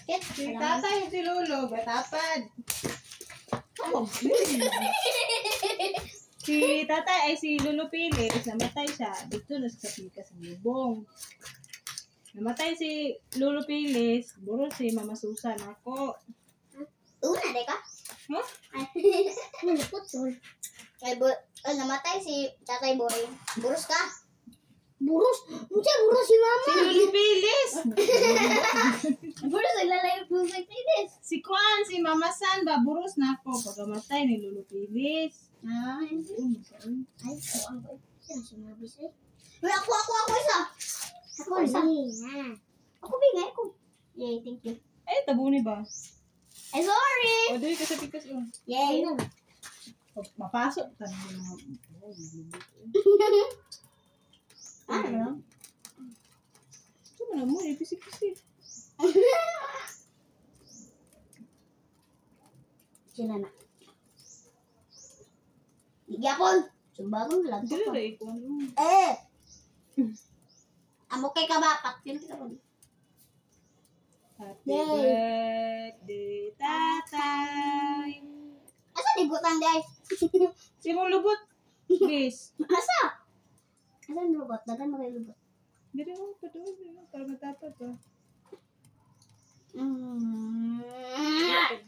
Si tatay o si lolo, batapad. Si tatay ay si Lolo Pilis, namatay siya. Dito na sa pikas ng lubong. Namatay si Lolo Pilis, buro si Mama Susan ako. Una, de ka? Huh? Putol. Namatay si Tatay Boy. Burus ka? Burus? Mucha burus si Mama. Si Lolo Pilis! Burus, naglalayo po sa Pilis. Si Kwan, si Mama San, baburos na ako. Pagkamatay ni Lolo Pilis. Hindi. Ay, ako ko. Sino sinabi sa'yo? Uy, ako isa. Ako isa. Ako bingay ko. Yay, thank you. Ay, tabuni ba? Ay, sorry. O, doon ka sa pikas yun. Yay. Mapasok. Tanong yung mga... Ano? Ito mo na mo, pisik-pisik. Sila na. Gyapon. Sumbagong lang. Dili na ikon. Amo kay kabapat. Yun kita po. Happy birthday, tatay. Asa libutan day? Si mong lubot. Please. Asa? Asa ang lubot? Dagan mo kay lubot. Dili mo, patuloy. Para matapat pa.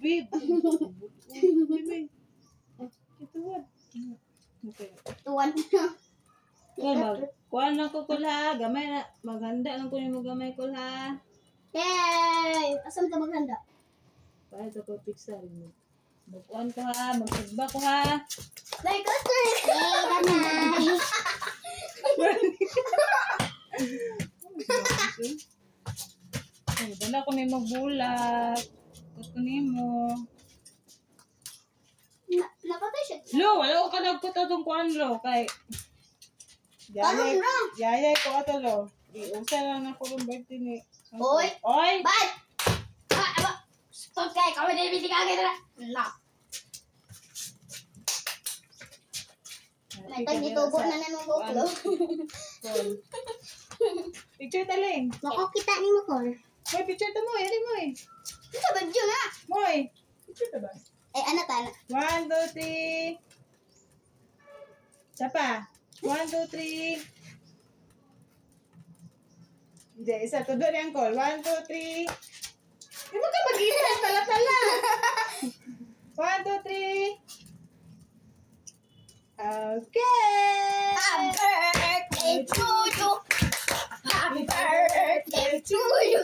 Babe. Babe. Ito what? Okay. Tuwan. Kuha na ko kulha. Gamay na. Maghanda lang ko mo gamay kulha. Yay! Asa ka maghanda? Para ito ko pizza. Magkuhan ko ha. Magsagba ko ha. Like us, yay! Ganay! Ay, dala ko na magbulat. Kot ko nimo. Napatay siya. Lo, wala ko ka nagkot atong kuhan lo. Kay... Anong na? Yayay ko ato lo. Iusa lang ako ng birthday ni... Oy! Oy! Bad! Aba! Stop kay! Kami na ibiti ka agad na! Na! May tag ditubo na naman ko. Picture taling. Makakita ni mo, Col. Moy, picture ta mo. Yari mo eh. Ito sa badyo na. Moy, picture ta ba? Eh, ano ta? 1, 2, 3. Sapa. 1, 2, 3. Hindi, isa. Todo niyang call. 1, 2, 3. Di mo ka mag-iwan. Tala-tala. 1, 2, 3. Okay. Happy birthday to you. Happy birthday to you.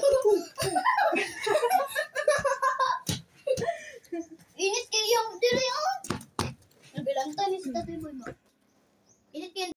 Init kayo yung dili oh. Nabilang tayo sa tatay mo. Init kayo.